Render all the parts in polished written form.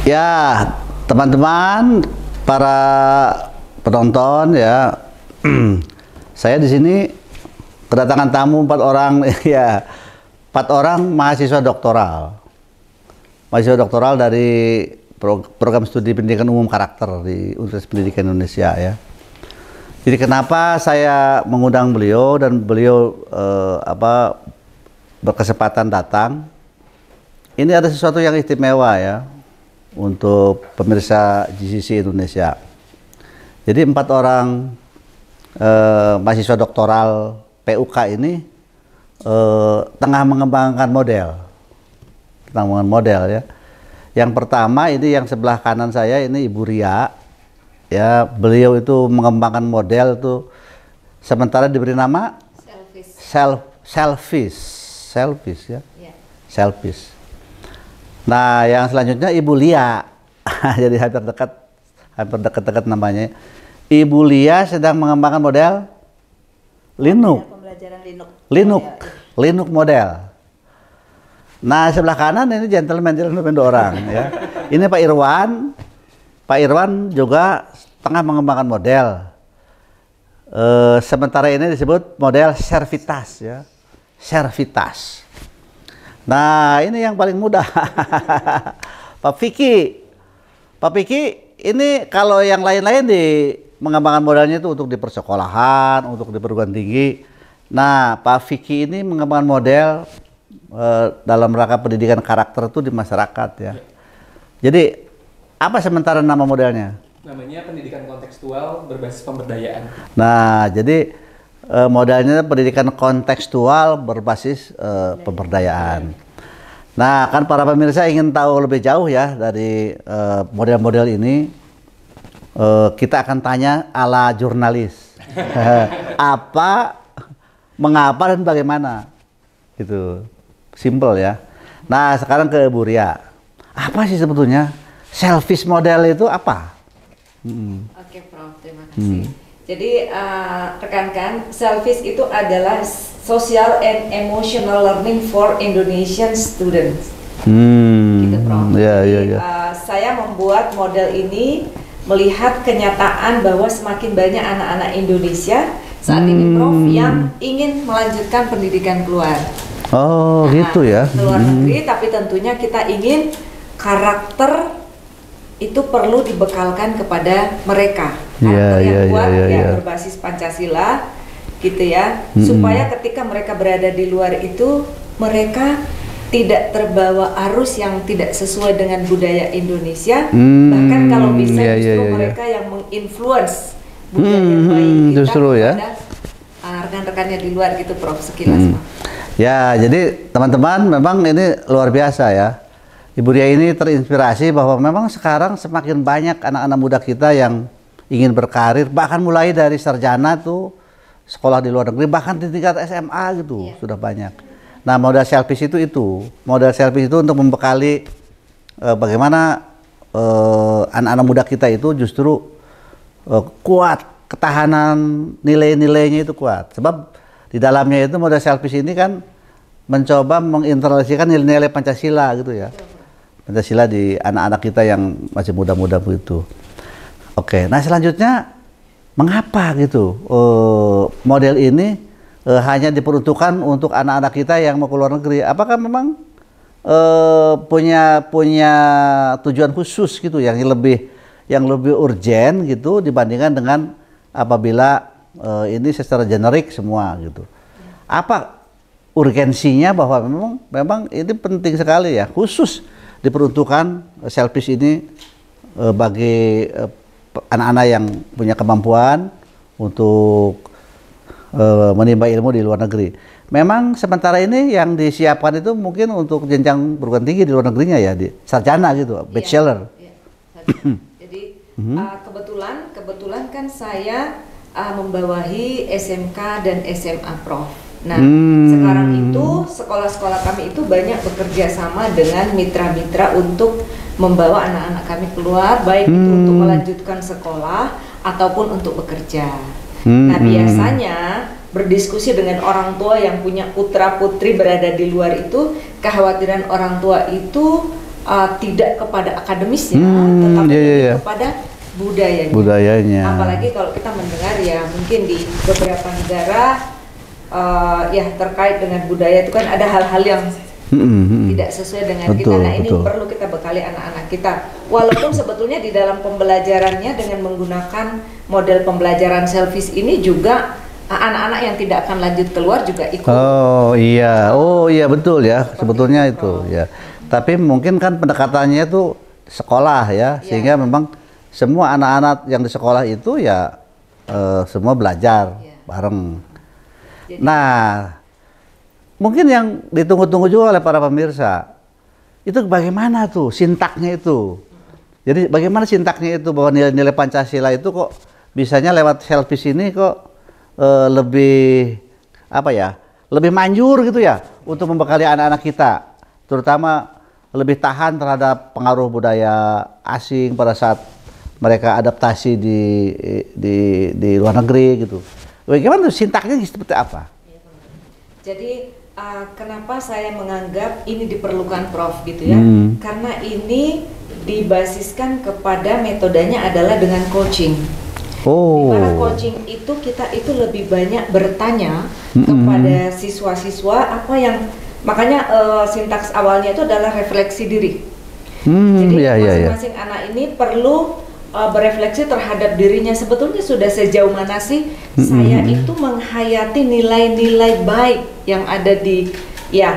Ya, teman-teman, para penonton ya, saya di sini kedatangan tamu 4 orang, ya, 4 orang mahasiswa doktoral dari program studi pendidikan umum karakter di Universitas Pendidikan Indonesia ya. Jadi kenapa saya mengundang beliau dan beliau berkesempatan datang? Ini ada sesuatu yang istimewa ya untuk pemirsa GCC Indonesia. Jadi 4 orang mahasiswa doktoral PUK ini tengah mengembangkan model ya. Yang pertama ini yang sebelah kanan saya ini Ibu Ria ya, beliau itu mengembangkan model itu sementara diberi nama selfish ya. Selfish. Nah, yang selanjutnya Ibu Lia. Jadi hampir dekat namanya. Ibu Lia sedang mengembangkan model Linux. Pembelajaran Linux model. Nah, sebelah kanan ini gentleman 2 orang ya. Ini Pak Irwan. Pak Irwan juga tengah mengembangkan model. Sementara ini disebut model Servitas ya. Servitas. Nah, ini yang paling mudah. Pak Vicky ini kalau yang lain-lain di mengembangkan modalnya itu untuk di persekolahan, untuk di perguruan tinggi. Nah, Pak Vicky ini mengembangkan model dalam rangka pendidikan karakter itu di masyarakat ya. Jadi apa sementara nama modelnya? Namanya pendidikan kontekstual berbasis pemberdayaan. Nah, jadi modalnya pendidikan kontekstual berbasis pemberdayaan. Nah, kan para pemirsa ingin tahu lebih jauh ya dari model-model ini, kita akan tanya ala jurnalis. Apa, mengapa dan bagaimana, gitu, simple ya. Nah, sekarang ke Bu Ria. Apa sih sebetulnya selfish model itu apa? Oke, Prof, terima kasih. Jadi rekan-rekan, selfish itu adalah social and emotional learning for Indonesian students. Gitu, Prof. Jadi, saya membuat model ini melihat kenyataan bahwa semakin banyak anak-anak Indonesia saat ini, Prof, yang ingin melanjutkan pendidikan keluar. Oh, gitu ya. Luar negeri, tapi tentunya kita ingin karakter itu perlu dibekalkan kepada mereka. Karakter yang kuat berbasis Pancasila gitu ya, supaya ketika mereka berada di luar itu mereka tidak terbawa arus yang tidak sesuai dengan budaya Indonesia, bahkan kalau bisa justru mereka yang menginfluence budaya baik kita justru kepada rekan-rekannya di luar gitu, Prof, sekilas. Ya, jadi teman-teman memang ini luar biasa ya. Ibu Ria ini terinspirasi bahwa memang sekarang semakin banyak anak-anak muda kita yang ingin berkarir, bahkan mulai dari sarjana tuh sekolah di luar negeri, bahkan di tingkat SMA gitu sudah banyak. Nah, modal selfish itu modal selfish itu untuk membekali bagaimana anak-anak muda kita itu justru kuat, ketahanan nilai-nilainya itu kuat. Sebab di dalamnya itu modal selfish ini kan mencoba menginternalisasikan nilai-nilai Pancasila gitu ya. Pancasila di anak-anak kita yang masih muda-muda begitu. Oke, nah selanjutnya mengapa gitu model ini hanya diperuntukkan untuk anak-anak kita yang mau ke luar negeri? Apakah memang punya tujuan khusus gitu yang lebih urgent gitu dibandingkan dengan apabila ini secara generik semua gitu? Apa urgensinya bahwa memang ini penting sekali ya, khusus diperuntukkan selfish ini bagi anak-anak yang punya kemampuan untuk menimba ilmu di luar negeri. Memang sementara ini yang disiapkan itu mungkin untuk jenjang perguruan tinggi di luar negerinya ya, di sarjana gitu, bachelor. Jadi kebetulan kan saya membawahi SMK dan SMA, Prof. Nah, sekarang itu sekolah-sekolah kami itu banyak bekerja sama dengan mitra-mitra untuk membawa anak-anak kami keluar, baik itu untuk melanjutkan sekolah ataupun untuk bekerja. Nah, biasanya berdiskusi dengan orang tua yang punya putra putri berada di luar itu, kekhawatiran orang tua itu tidak kepada akademisnya, tetapi kepada budayanya. Apalagi kalau kita mendengar ya mungkin di beberapa negara ya terkait dengan budaya itu kan ada hal-hal yang tidak sesuai dengan kita. Nah ini perlu kita bekali anak-anak kita. Walaupun sebetulnya di dalam pembelajarannya dengan menggunakan model pembelajaran selfish ini juga anak-anak yang tidak akan lanjut keluar juga ikut. Oh iya betul ya. Sebetulnya itu ya. Tapi mungkin kan pendekatannya itu sekolah ya, sehingga memang semua anak-anak yang di sekolah itu ya semua belajar bareng. Jadi, nah, mungkin yang ditunggu-tunggu juga oleh para pemirsa, itu bagaimana tuh sintaknya itu? Jadi bagaimana sintaknya itu bahwa nilai-nilai Pancasila itu kok bisanya lewat selfish ini kok lebih lebih manjur gitu ya untuk membekali anak-anak kita, terutama lebih tahan terhadap pengaruh budaya asing pada saat mereka adaptasi di luar negeri gitu. Bagaimana tuh sintaknya seperti apa? Jadi kenapa saya menganggap ini diperlukan Prof gitu ya? Karena ini dibasiskan kepada metodenya adalah dengan coaching. Di mana coaching itu kita itu lebih banyak bertanya kepada siswa-siswa apa yang makanya sintaks awalnya itu adalah refleksi diri. Jadi masing-masing anak ini perlu berefleksi terhadap dirinya, sebetulnya sudah sejauh mana sih saya itu menghayati nilai-nilai baik yang ada di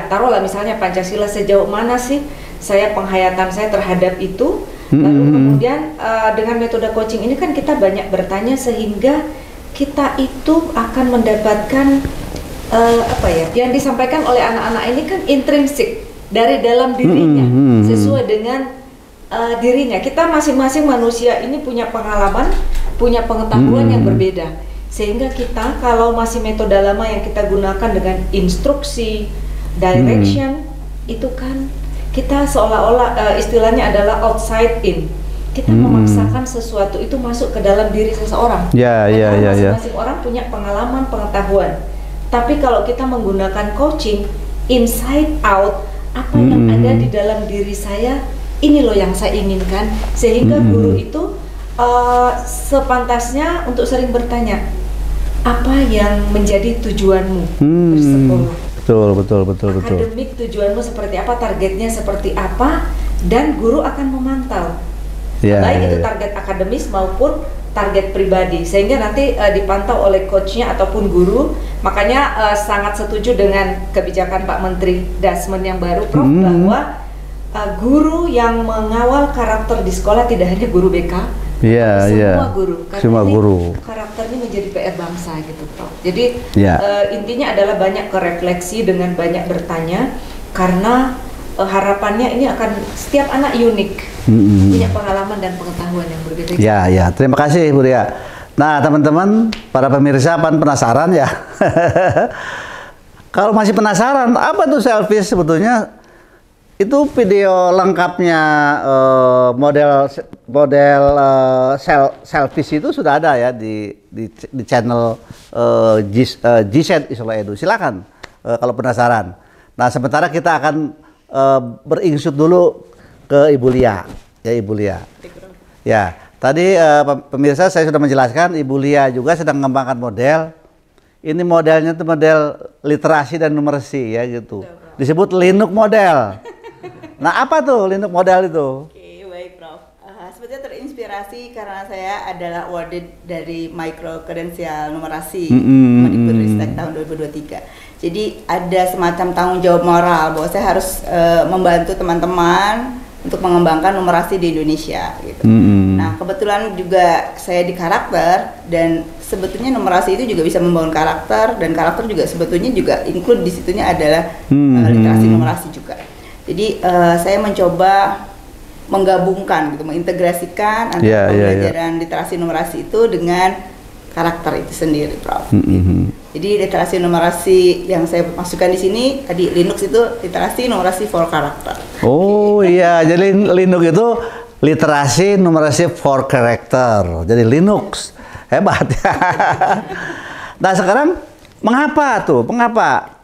taruhlah misalnya Pancasila, sejauh mana sih saya penghayatan saya terhadap itu. Lalu kemudian dengan metode coaching ini kan kita banyak bertanya sehingga kita itu akan mendapatkan yang disampaikan oleh anak-anak ini kan intrinsik dari dalam dirinya, sesuai dengan dirinya. Kita masing-masing manusia ini punya pengalaman, punya pengetahuan yang berbeda, sehingga kita kalau masih metode lama yang kita gunakan dengan instruksi, direction, itu kan kita seolah-olah istilahnya adalah outside in. Kita memaksakan sesuatu itu masuk ke dalam diri seseorang. Masing-masing orang punya pengalaman, pengetahuan. Tapi kalau kita menggunakan coaching inside out, apa yang ada di dalam diri saya, ini loh yang saya inginkan, sehingga guru itu sepantasnya untuk sering bertanya, apa yang menjadi tujuanmu bersekolah? Betul. Akademik tujuanmu seperti apa, targetnya seperti apa, dan guru akan memantau. Baik itu target akademis maupun target pribadi, sehingga nanti dipantau oleh coachnya ataupun guru. Makanya sangat setuju dengan kebijakan Pak Menteri Dasmen yang baru, Prof, bahwa guru yang mengawal karakter di sekolah tidak hanya guru BK, semua guru. Karena semua guru. Karakternya menjadi PR bangsa gitu, Prof. Jadi intinya adalah banyak refleksi dengan banyak bertanya, karena harapannya ini akan setiap anak unik, punya pengalaman dan pengetahuan yang berbeda. Terima kasih Bu Ria. Nah teman-teman, para pemirsa penasaran ya? Kalau masih penasaran, apa tuh selfish sebetulnya? Itu video lengkapnya model selfish itu sudah ada ya di channel GZ Isola Edu. Silakan kalau penasaran. Nah sementara kita akan beringsut dulu ke Ibu Lia, ya Ibu Lia. Ya, tadi pemirsa saya sudah menjelaskan, Ibu Lia juga sedang mengembangkan model. Ini modelnya tuh model literasi dan numeracy ya gitu. Disebut Linux model. Nah apa tuh Linux model itu? Oke, baik Prof. Sebetulnya terinspirasi karena saya adalah awarded dari micro kredensial numerasi Mendikbudristek tahun 2023. Jadi ada semacam tanggung jawab moral bahwa saya harus membantu teman-teman untuk mengembangkan numerasi di Indonesia gitu. Nah kebetulan juga saya di karakter, dan sebetulnya numerasi itu juga bisa membangun karakter, dan karakter juga sebetulnya juga include di situnya adalah literasi numerasi juga. Jadi saya mencoba menggabungkan gitu, mengintegrasikan antara pembelajaran literasi numerasi itu dengan karakter itu sendiri, Prof. Jadi literasi numerasi yang saya masukkan di sini tadi Linux itu literasi numerasi for karakter. Oh iya, jadi Linux itu literasi numerasi for karakter. Jadi Linux hebat ya. Nah sekarang mengapa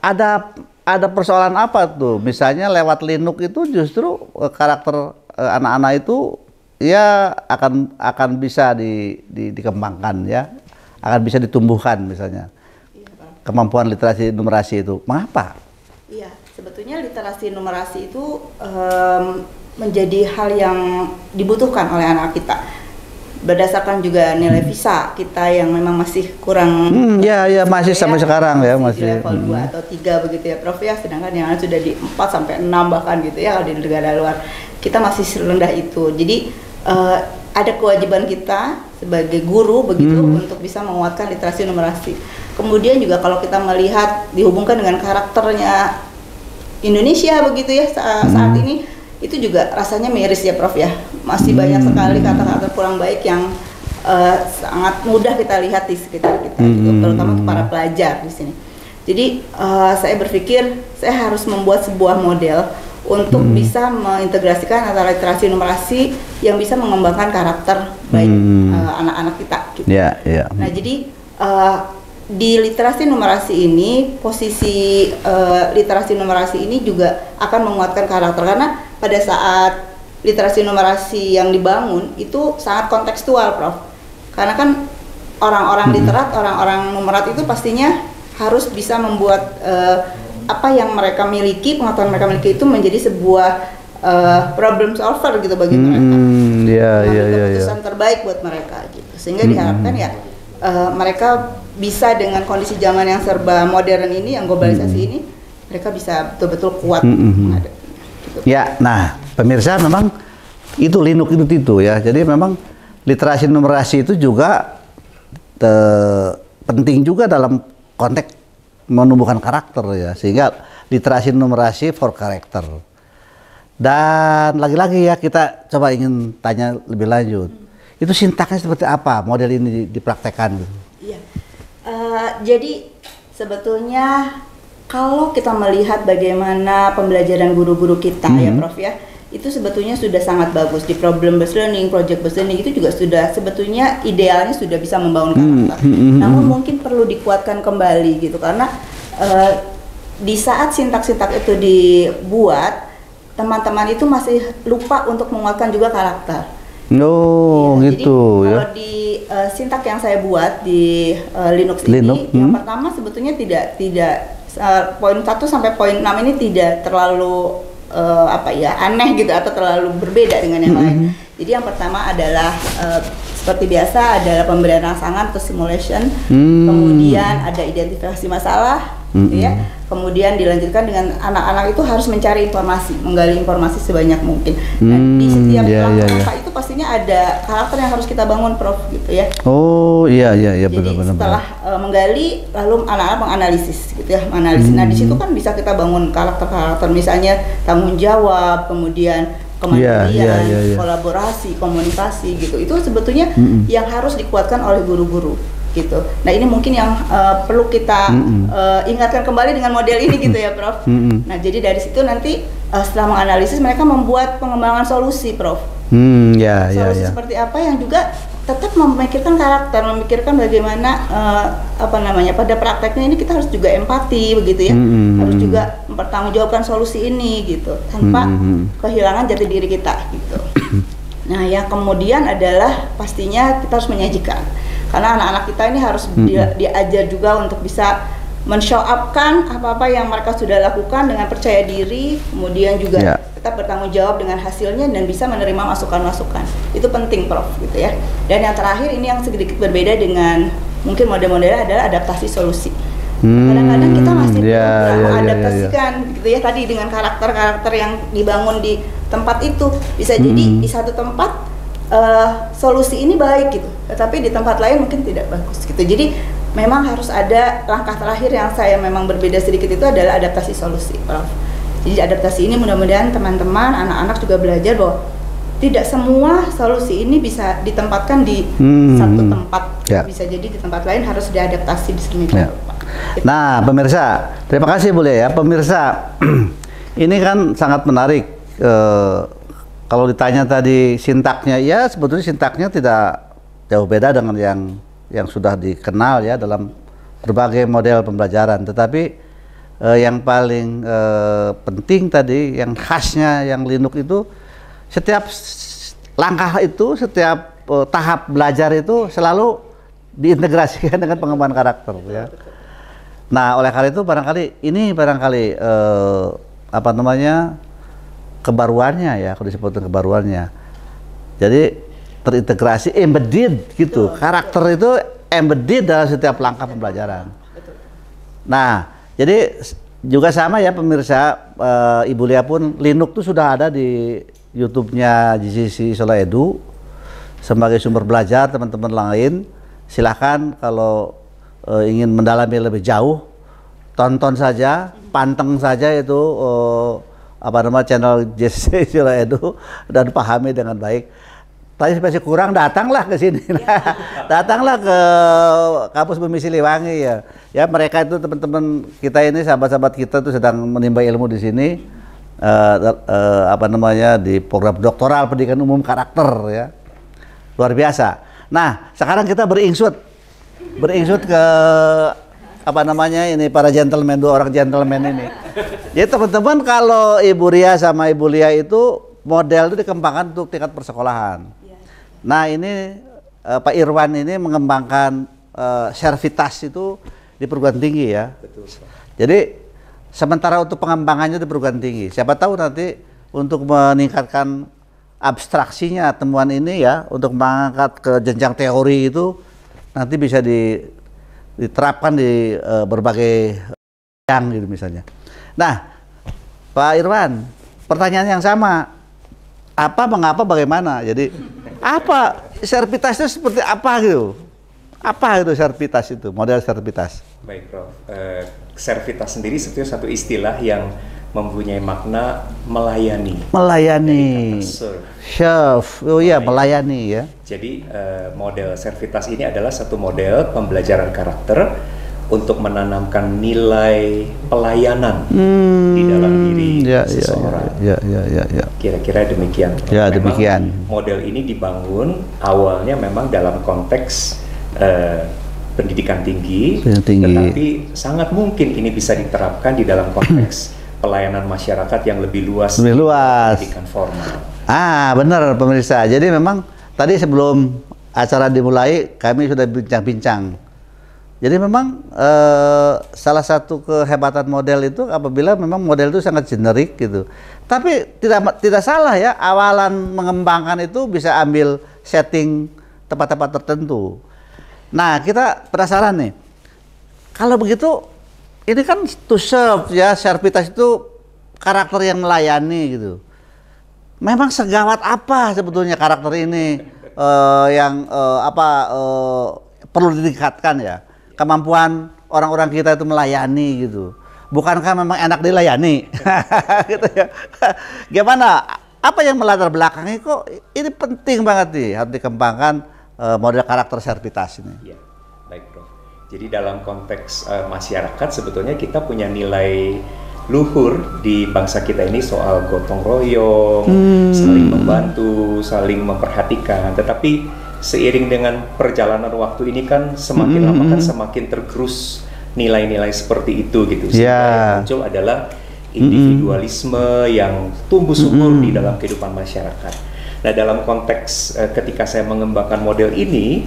ada ada persoalan apa tuh? Misalnya lewat Linux itu justru karakter anak-anak itu ya akan bisa dikembangkan ya, akan bisa ditumbuhkan misalnya. Iya, Pak. Kemampuan literasi numerasi itu. Mengapa? Iya, sebetulnya literasi numerasi itu menjadi hal yang dibutuhkan oleh anak kita. Berdasarkan juga nilai visa kita yang memang masih kurang. Ya masih sampai sekarang ya masih level 2 atau 3 begitu ya Prof ya, sedangkan yang lain sudah di 4 sampai 6 bahkan gitu ya kalau di negara luar. Kita masih rendah itu. Jadi ada kewajiban kita sebagai guru begitu untuk bisa menguatkan literasi numerasi. Kemudian juga kalau kita melihat dihubungkan dengan karakternya Indonesia begitu ya saat ini, itu juga rasanya miris ya Prof ya. Masih banyak sekali kata-kata kurang baik yang sangat mudah kita lihat di sekitar kita gitu, terutama untuk para pelajar di sini. Jadi saya berpikir saya harus membuat sebuah model untuk bisa mengintegrasikan antara literasi numerasi yang bisa mengembangkan karakter baik anak-anak kita gitu. Nah, jadi di literasi numerasi ini, posisi literasi numerasi ini juga akan menguatkan karakter, karena pada saat literasi numerasi yang dibangun itu sangat kontekstual, Prof. Karena kan orang-orang literat, orang-orang numerat itu pastinya harus bisa membuat apa yang mereka miliki, pengetahuan mereka miliki itu menjadi sebuah problem solver gitu bagi mereka. Keputusan terbaik buat mereka gitu. Sehingga diharapkan ya mereka bisa dengan kondisi zaman yang serba modern ini, yang globalisasi ini, mereka bisa betul-betul kuat menghadapinya. Gitu. Ya, nah pemirsa memang itu Linux itu ya. Jadi memang literasi numerasi itu juga penting juga dalam konteks menumbuhkan karakter ya, sehingga literasi numerasi for karakter. Dan lagi-lagi ya kita coba ingin tanya lebih lanjut, itu sintaksnya seperti apa model ini dipraktekkan? Iya, jadi sebetulnya kalau kita melihat bagaimana pembelajaran guru-guru kita ya Prof ya, itu sebetulnya sudah sangat bagus. Di problem based learning, project based learning itu juga sudah sebetulnya idealnya sudah bisa membangun karakter. Namun mungkin perlu dikuatkan kembali gitu, karena di saat sintak-sintak itu dibuat, teman-teman itu masih lupa untuk menguatkan juga karakter. Oh ya, gitu jadi, ya. Kalau di sintak yang saya buat di Linux ini, yang pertama sebetulnya tidak poin 1 sampai poin 6 ini tidak terlalu aneh gitu atau terlalu berbeda dengan yang lain. Jadi yang pertama adalah seperti biasa adalah pemberian rangsangan atau simulation, kemudian ada identifikasi masalah, gitu ya. Kemudian dilanjutkan dengan anak-anak itu harus mencari informasi, menggali informasi sebanyak mungkin. Dan di setiap langkah itu pastinya ada karakter yang harus kita bangun, Prof, gitu ya. Oh iya Jadi setelah menggali, lalu anak-anak menganalisis, gitu ya, menganalisis. Nah di situ kan bisa kita bangun karakter-karakter, misalnya tanggung jawab, kemudian kemandirian, kolaborasi, komunikasi, gitu. Itu sebetulnya yang harus dikuatkan oleh guru-guru. Gitu. Nah ini mungkin yang perlu kita ingatkan kembali dengan model ini gitu ya Prof. Nah jadi dari situ nanti setelah menganalisis mereka membuat pengembangan solusi, Prof. Solusi seperti apa yang juga tetap memikirkan karakter, memikirkan bagaimana pada prakteknya ini kita harus juga empati begitu ya, harus juga mempertanggungjawabkan solusi ini gitu tanpa kehilangan jati diri kita gitu. Nah yang kemudian adalah pastinya kita harus menyajikan. Karena anak-anak kita ini harus diajar juga untuk bisa men-show up-kan apa-apa yang mereka sudah lakukan dengan percaya diri, kemudian juga tetap bertanggung jawab dengan hasilnya dan bisa menerima masukan-masukan. Itu penting, Prof, gitu ya. Dan yang terakhir ini yang sedikit berbeda dengan mungkin model-modelnya adalah adaptasi solusi. Kadang-kadang kita masih mengadaptasikan gitu ya, tadi dengan karakter-karakter yang dibangun di tempat itu. Bisa jadi di satu tempat solusi ini baik gitu, tetapi di tempat lain mungkin tidak bagus gitu. Jadi memang harus ada langkah terakhir yang saya memang berbeda sedikit, itu adalah adaptasi solusi, Prof. Jadi adaptasi ini mudah-mudahan teman-teman, anak-anak juga belajar bahwa tidak semua solusi ini bisa ditempatkan di satu tempat, bisa jadi di tempat lain harus diadaptasi di sedemikian rupa. Nah pemirsa, terima kasih Bu Lia ya. Pemirsa, ini kan sangat menarik. Kalau ditanya tadi sintaknya, ya sebetulnya sintaknya tidak jauh beda dengan yang sudah dikenal ya dalam berbagai model pembelajaran. Tetapi yang paling penting tadi, yang khasnya yang Linux itu, setiap langkah itu, setiap tahap belajar itu selalu diintegrasikan dengan pengembangan karakter ya. Nah, oleh karena itu barangkali apa namanya, kebaruannya ya, kalau disebutkan kebaruannya. Jadi terintegrasi, embedded gitu. Karakter itu embedded dalam setiap langkah pembelajaran. Nah, jadi juga sama ya pemirsa, Ibu Lia pun Linux itu sudah ada di YouTube-nya GCC Solo Edu sebagai sumber belajar teman-teman lain. Silahkan kalau ingin mendalami lebih jauh, tonton saja, panteng saja itu apa nama channel GCC Solo Edu dan pahami dengan baik. Tapi masih kurang, datanglah ke sini, datanglah ke kampus Bumi Siliwangi ya. Ya, mereka itu teman-teman kita ini, sahabat-sahabat kita tuh sedang menimba ilmu di sini, apa namanya, di program doktoral pendidikan umum karakter ya, luar biasa. Nah, sekarang kita beringsut ke apa namanya ini, para gentleman, 2 orang gentleman ini. Jadi teman-teman, kalau Ibu Ria sama Ibu Lia itu model itu dikembangkan untuk tingkat persekolahan. Nah, ini Pak Irwan ini mengembangkan servitas itu di perguruan tinggi ya. Betul. Jadi sementara untuk pengembangannya di perguruan tinggi, siapa tahu nanti untuk meningkatkan abstraksinya temuan ini ya, untuk mengangkat ke jenjang teori itu nanti bisa diterapkan di berbagai bidang gitu misalnya. Nah, Pak Irwan, pertanyaan yang sama, apa, mengapa, bagaimana? Jadi apa servitas itu seperti apa gitu? Apa itu servitas itu, model servitas? Baik, Prof. Servitas sendiri sebetulnya satu istilah yang mempunyai makna melayani. Melayani. Serve. Oh iya, melayani ya. Jadi model servitas ini adalah satu model pembelajaran karakter untuk menanamkan nilai pelayanan di dalam diri seseorang. Ya. Kira-kira demikian. Ya, demikian. Model ini dibangun awalnya memang dalam konteks pendidikan tinggi, tetapi sangat mungkin ini bisa diterapkan di dalam konteks pelayanan masyarakat yang lebih luas. Pendidikan formal. Benar pemirsa. Jadi memang tadi sebelum acara dimulai kami sudah bincang-bincang. Jadi memang salah satu kehebatan model itu apabila memang model itu sangat generik gitu. Tapi tidak salah ya, awalan mengembangkan itu bisa ambil setting tempat-tempat tertentu. Nah, kita penasaran nih. Kalau begitu, ini kan to serve ya, servitas itu karakter yang melayani gitu. Memang segawat apa sebetulnya karakter ini yang perlu ditingkatkan ya? Kemampuan orang-orang kita itu melayani gitu. Bukankah memang enak dilayani? Gitu ya. Gimana? Apa yang melatar belakangnya kok ini penting banget nih, harus dikembangkan model karakter servitas ini. Ya, baik, Prof. Jadi dalam konteks masyarakat sebetulnya kita punya nilai luhur di bangsa kita ini soal gotong royong, saling membantu, saling memperhatikan. Tetapi seiring dengan perjalanan waktu ini kan semakin lama kan semakin tergerus nilai-nilai seperti itu gitu. Sehingga yang muncul adalah individualisme yang tumbuh subur di dalam kehidupan masyarakat. Nah, dalam konteks ketika saya mengembangkan model ini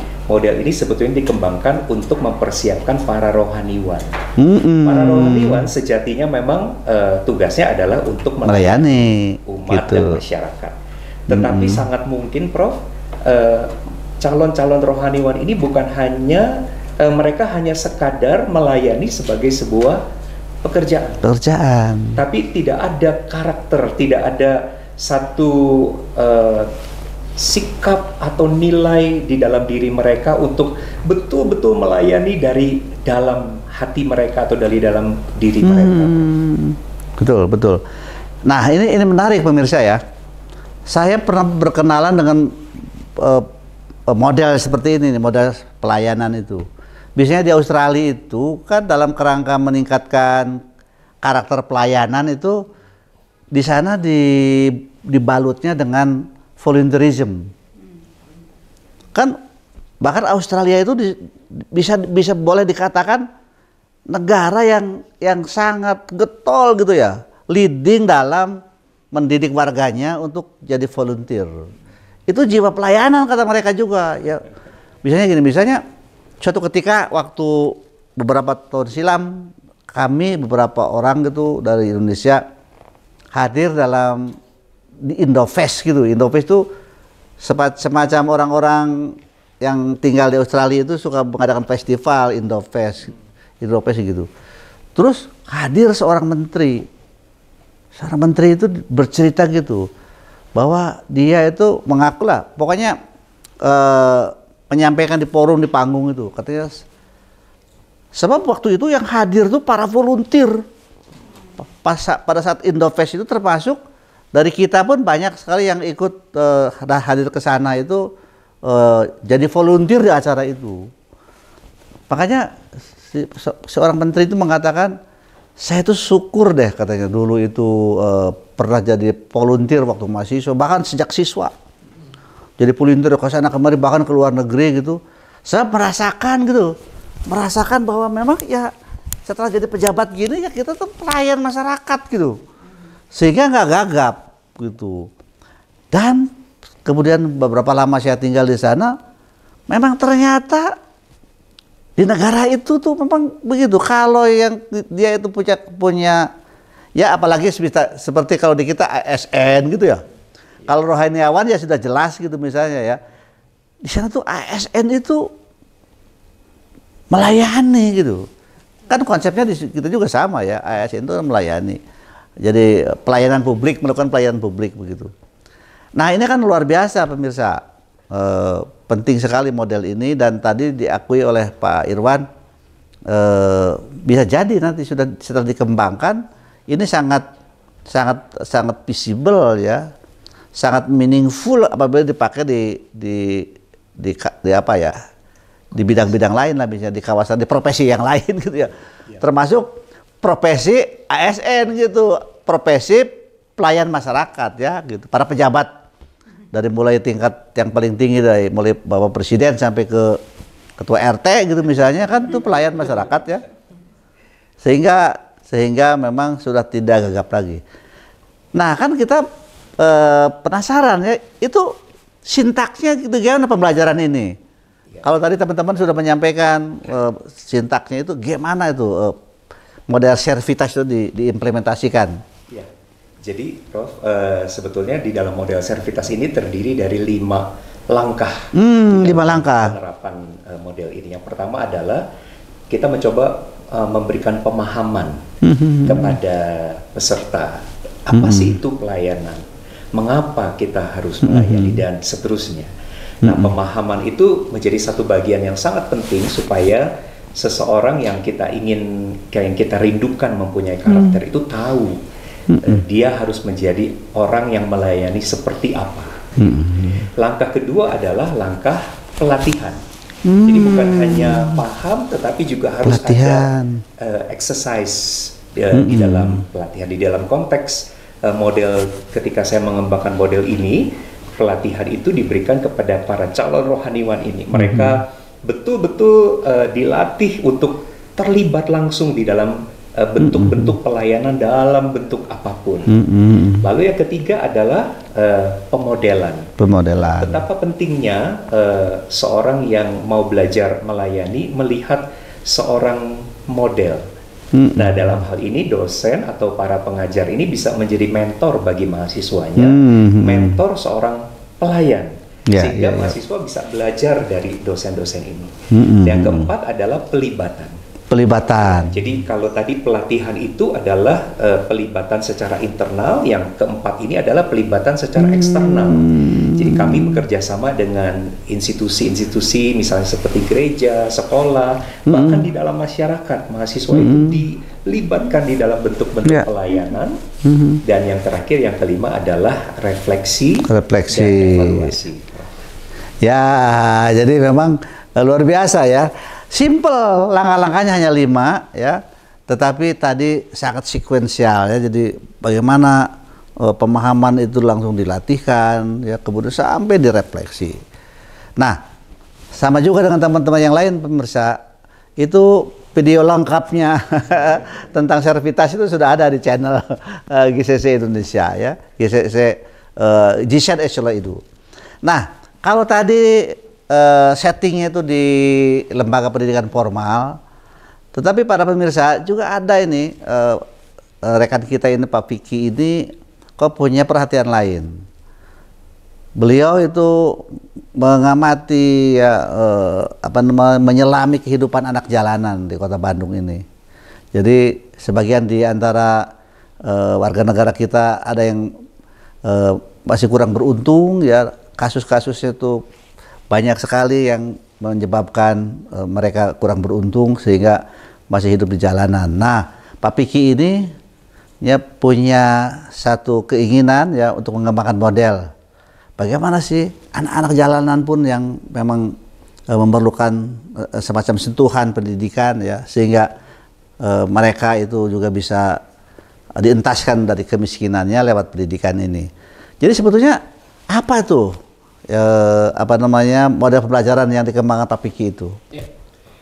sebetulnya dikembangkan untuk mempersiapkan para rohaniwan. Para rohaniwan sejatinya memang tugasnya adalah untuk melayani umat dan masyarakat. Tetapi sangat mungkin, Prof, calon-calon rohaniwan ini bukan hanya mereka hanya sekadar melayani sebagai sebuah pekerjaan. Tapi tidak ada karakter, tidak ada satu sikap atau nilai di dalam diri mereka untuk betul-betul melayani dari dalam hati mereka atau dari dalam diri mereka. Betul. Nah, ini menarik pemirsa ya. Saya pernah berkenalan dengan model seperti ini, model pelayanan itu. Biasanya di Australia itu kan dalam kerangka meningkatkan karakter pelayanan itu di sana dibalutnya dengan volunteerism. Kan bahkan Australia itu bisa boleh dikatakan negara yang sangat getol gitu ya, leading dalam mendidik warganya untuk jadi volunteer. Itu jiwa pelayanan kata mereka juga ya. Misalnya gini, misalnya suatu ketika waktu beberapa tahun silam kami beberapa orang gitu dari Indonesia hadir dalam di Indofest gitu. Indofest itu semacam orang-orang yang tinggal di Australia itu suka mengadakan festival Indofest gitu. Terus hadir seorang menteri itu bercerita gitu bahwa dia itu mengaku lah, pokoknya menyampaikan di forum, di panggung itu, katanya sebab waktu itu yang hadir tuh para volunteer pada saat Indofest itu, termasuk dari kita pun banyak sekali yang ikut hadir ke sana itu jadi volunteer di acara itu. Makanya seorang menteri itu mengatakan, saya tuh syukur deh katanya dulu itu pernah jadi volunteer waktu mahasiswa, bahkan sejak siswa. Jadi volunteer ke sana kemari, bahkan ke luar negeri gitu. Saya merasakan bahwa memang ya setelah jadi pejabat gini ya kita tuh pelayan masyarakat gitu. Sehingga nggak gagap gitu. Dan kemudian beberapa lama saya tinggal di sana, memang ternyata di negara itu tuh memang begitu. Kalau yang dia itu punya ya apalagi seperti kalau di kita ASN gitu ya. Kalau rohaniawan ya sudah jelas gitu misalnya ya. Di sana tuh ASN itu melayani gitu. Kan konsepnya di kita juga sama ya. ASN itu melayani. Jadi pelayanan publik, melakukan pelayanan publik begitu. Nah ini kan luar biasa pemirsa. Penting sekali model ini, dan tadi diakui oleh Pak Irwan bisa jadi nanti setelah dikembangkan ini sangat visible ya, sangat meaningful apabila dipakai di apa ya, di bidang-bidang lain lah, misalnya di kawasan, di profesi yang lain gitu ya. Termasuk profesi ASN gitu, profesi pelayan masyarakat ya gitu, para pejabat. Dari mulai tingkat yang paling tinggi, dari mulai Bapak Presiden sampai ke Ketua RT gitu misalnya, kan itu pelayan masyarakat ya. Sehingga memang sudah tidak gagap lagi. Nah kan kita penasaran ya, itu sintaksnya gitu gimana pembelajaran ini? Kalau tadi teman-teman sudah menyampaikan sintaksnya itu gimana itu model Servitas itu diimplementasikan? Jadi, Prof, sebetulnya di dalam model Servitas ini terdiri dari 5 langkah. 5 langkah penerapan model ini. Yang pertama adalah kita mencoba memberikan pemahaman kepada peserta. Apa sih itu pelayanan? Mengapa kita harus melayani dan seterusnya. Nah, pemahaman itu menjadi satu bagian yang sangat penting supaya seseorang yang kita rindukan mempunyai karakter itu tahu dia harus menjadi orang yang melayani seperti apa. Langkah kedua adalah langkah pelatihan. Jadi bukan hanya paham, tetapi juga harus ada exercise di dalam pelatihan. Di dalam konteks model, ketika saya mengembangkan model ini, pelatihan itu diberikan kepada para calon rohaniwan ini. Mereka betul-betul dilatih untuk terlibat langsung di dalam bentuk-bentuk pelayanan dalam bentuk apapun. Lalu yang ketiga adalah pemodelan. Betapa pentingnya seorang yang mau belajar melayani melihat seorang model. Nah, dalam hal ini dosen atau para pengajar ini bisa menjadi mentor bagi mahasiswanya, mentor seorang pelayan. Sehingga mahasiswa bisa belajar dari dosen-dosen ini. Yang keempat adalah pelibatan. Jadi kalau tadi pelatihan itu adalah pelibatan secara internal, yang keempat ini adalah pelibatan secara eksternal. Jadi kami bekerja sama dengan institusi-institusi misalnya seperti gereja, sekolah, bahkan di dalam masyarakat. Mahasiswa itu dilibatkan di dalam bentuk-bentuk pelayanan. Dan yang terakhir, yang kelima adalah refleksi. Dan evaluasi. Ya, jadi memang luar biasa ya. Simple, langkah-langkahnya hanya 5 ya, tetapi tadi sangat sekuensial ya. Jadi bagaimana pemahaman itu langsung dilatihkan ya, kemudian sampai direfleksi. Nah, sama juga dengan teman-teman yang lain pemirsa, itu video lengkapnya tentang servitas itu sudah ada di channel GCC Indonesia ya, GCC GSED actually itu. Nah, kalau tadi settingnya itu di lembaga pendidikan formal, tetapi para pemirsa juga ada ini rekan kita ini Pak Vicky ini kok punya perhatian lain. Beliau itu mengamati ya, menyelami kehidupan anak jalanan di Kota Bandung ini. Jadi sebagian di antara warga negara kita ada yang masih kurang beruntung ya, kasus-kasusnya itu banyak sekali yang menyebabkan mereka kurang beruntung sehingga masih hidup di jalanan. Nah, Pak Vicky ini ya punya satu keinginan ya untuk mengembangkan model. Bagaimana sih anak-anak jalanan pun yang memang memerlukan semacam sentuhan pendidikan ya, sehingga mereka itu juga bisa dientaskan dari kemiskinannya lewat pendidikan ini. Jadi sebetulnya apa tuh model pembelajaran yang dikembangkan Pak Vicky itu? Ya.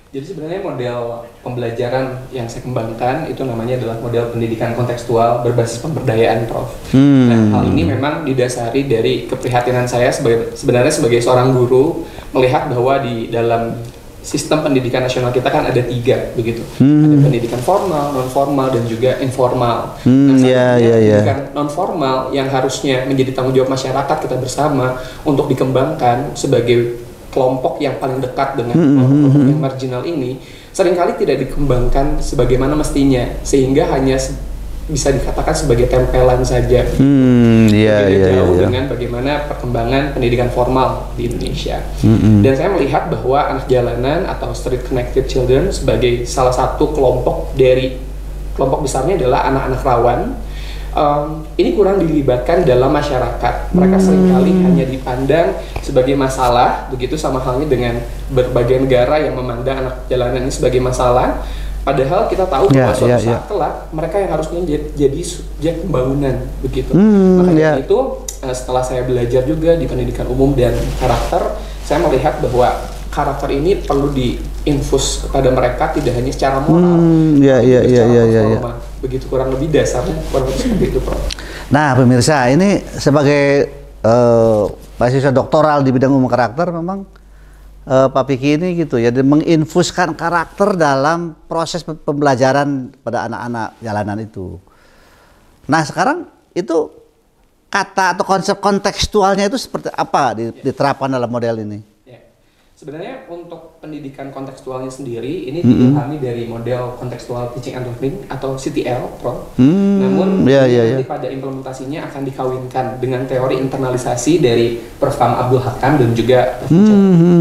Jadi sebenarnya model pembelajaran yang saya kembangkan itu namanya adalah model pendidikan kontekstual berbasis pemberdayaan, Prof. Nah, hal ini memang didasari dari keprihatinan saya sebenarnya sebagai seorang guru, melihat bahwa di dalam sistem pendidikan nasional kita kan ada 3 begitu. Ada pendidikan formal, non formal, dan juga informal. Pendidikan non formal yang harusnya menjadi tanggung jawab masyarakat kita bersama untuk dikembangkan sebagai kelompok yang paling dekat dengan kelompok yang marginal ini, seringkali tidak dikembangkan sebagaimana mestinya, sehingga hanya bisa dikatakan sebagai tempelan saja. Jauh dengan bagaimana perkembangan pendidikan formal di Indonesia. Dan saya melihat bahwa anak jalanan atau street connected children sebagai salah satu kelompok besarnya adalah anak-anak rawan. Ini kurang dilibatkan dalam masyarakat. Mereka seringkali hanya dipandang sebagai masalah, begitu sama halnya dengan berbagai negara yang memandang anak jalanan ini sebagai masalah. Padahal kita tahu bahwa suatu saat kelak mereka yang harusnya jadi subjek pembangunan, begitu. Makanya itu setelah saya belajar juga di pendidikan umum dan karakter, saya melihat bahwa karakter ini perlu diinfus kepada mereka tidak hanya secara moral, secara begitu, kurang lebih dasarnya kurang lebih seperti itu, Prof. Nah, pemirsa, ini sebagai mahasiswa doktoral di bidang umum karakter, memang Pak Vicky ini gitu ya, menginfuskan karakter dalam proses pembelajaran pada anak-anak jalanan itu. Nah, sekarang itu kata atau konsep kontekstualnya itu seperti apa diterapkan dalam model ini? Sebenarnya untuk pendidikan kontekstualnya sendiri ini diilhami dari model Contextual Teaching and Learning atau CTL, Prof. Namun nanti pada implementasinya akan dikawinkan dengan teori internalisasi dari Prof. Abdul Hakam dan juga Prof.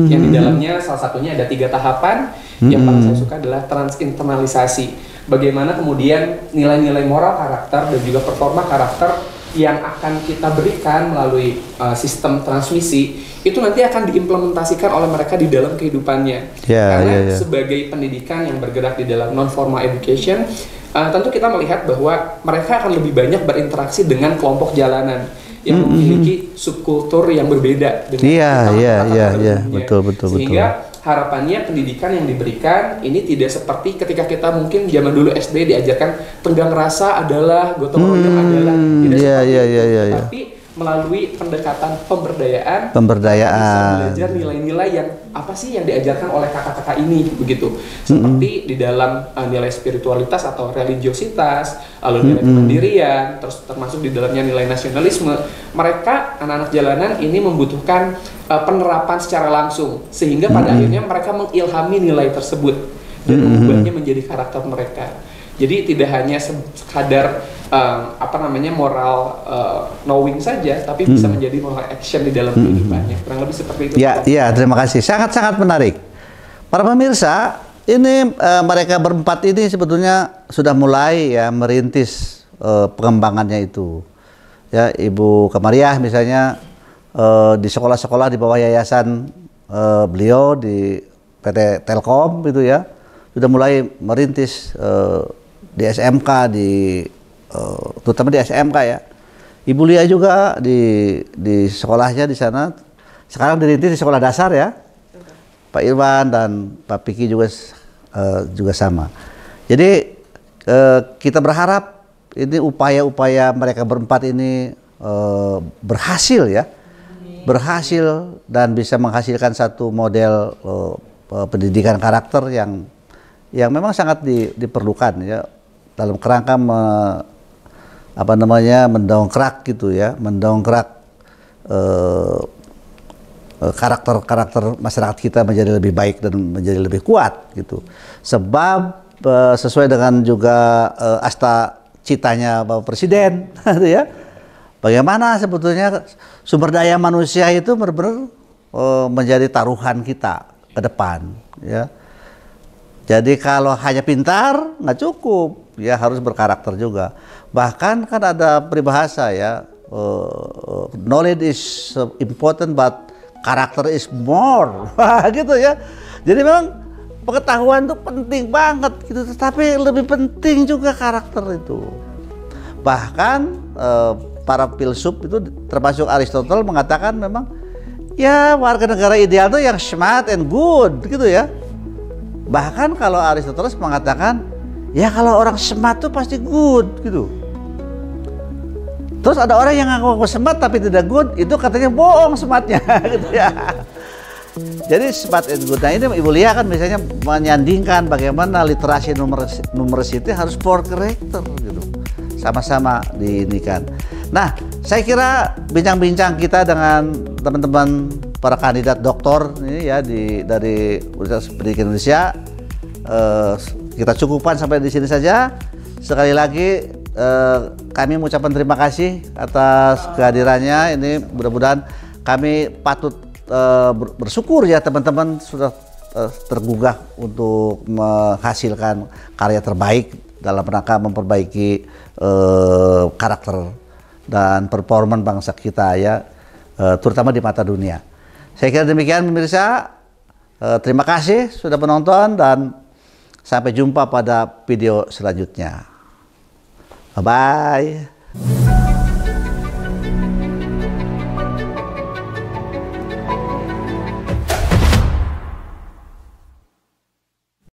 Yang di dalamnya salah satunya ada 3 tahapan. Yang paling saya suka adalah transinternalisasi. Bagaimana kemudian nilai-nilai moral karakter dan juga performa karakter yang akan kita berikan melalui sistem transmisi itu nanti akan diimplementasikan oleh mereka di dalam kehidupannya. Karena sebagai pendidikan yang bergerak di dalam non-formal education, tentu kita melihat bahwa mereka akan lebih banyak berinteraksi dengan kelompok jalanan yang memiliki subkultur yang berbeda dengan betul. Sehingga harapannya pendidikan yang diberikan ini tidak seperti ketika kita mungkin zaman dulu SD diajarkan tenggang rasa adalah, gotong royong adalah, tidak seperti tapi melalui pendekatan pemberdayaan bisa belajar nilai-nilai yang apa sih yang diajarkan oleh kakak-kakak ini, begitu. Seperti di dalam nilai spiritualitas atau religiositas, lalu nilai kemandirian, terus termasuk di dalamnya nilai nasionalisme. Mereka anak-anak jalanan ini membutuhkan penerapan secara langsung, sehingga pada akhirnya mereka mengilhami nilai tersebut dan mengubahnya menjadi karakter mereka. Jadi tidak hanya sekadar moral knowing saja, tapi bisa menjadi moral action di dalam kehidupannya. Kurang lebih seperti itu. Ya, terima kasih. Sangat-sangat menarik. Para pemirsa, ini mereka berempat ini sebetulnya sudah mulai ya merintis pengembangannya itu. Ya, Ibu Kamariah misalnya di sekolah-sekolah di bawah yayasan beliau di PT Telkom itu ya, sudah mulai merintis di SMK, terutama di SMK ya. Ibu Lia juga di sekolahnya di sana. Sekarang dirintis di sekolah dasar ya. Pak Irwan dan Pak Vicky juga juga sama. Jadi kita berharap ini upaya-upaya mereka berempat ini berhasil ya, berhasil dan bisa menghasilkan satu model pendidikan karakter yang memang sangat diperlukan ya dalam kerangka mendongkrak gitu ya, mendongkrak karakter masyarakat kita menjadi lebih baik dan menjadi lebih kuat gitu. Sebab sesuai dengan juga asta citanya Bapak Presiden gitu ya. Bagaimana sebetulnya sumber daya manusia itu benar-benar menjadi taruhan kita ke depan ya. Jadi kalau hanya pintar nggak cukup, ya harus berkarakter juga. Bahkan kan ada peribahasa ya, knowledge is important but character is more, gitu ya. Jadi memang pengetahuan itu penting banget gitu, tetapi lebih penting juga karakter itu. Bahkan para filsuf itu termasuk Aristotle mengatakan memang ya warga negara ideal itu yang smart and good gitu ya. Bahkan kalau Aristoteles mengatakan ya kalau orang smart itu pasti good gitu. Terus ada orang yang ngaku smart tapi tidak good, itu katanya bohong smartnya gitu ya. Jadi smart and good. Nah ini Ibu Lia kan misalnya menyandingkan bagaimana literasi numericity harus for character gitu. Sama-sama diinikan. Nah, saya kira bincang-bincang kita dengan teman-teman para kandidat doktor ini ya dari Universitas Pendidikan Indonesia kita cukupkan sampai di sini saja. Sekali lagi kami mengucapkan terima kasih atas kehadirannya. Ini mudah-mudahan kami patut bersyukur ya teman-teman sudah tergugah untuk menghasilkan karya terbaik dalam rangka memperbaiki karakter dan performa bangsa kita ya, terutama di mata dunia. Saya kira demikian pemirsa. Terima kasih sudah menonton dan sampai jumpa pada video selanjutnya. Bye-bye.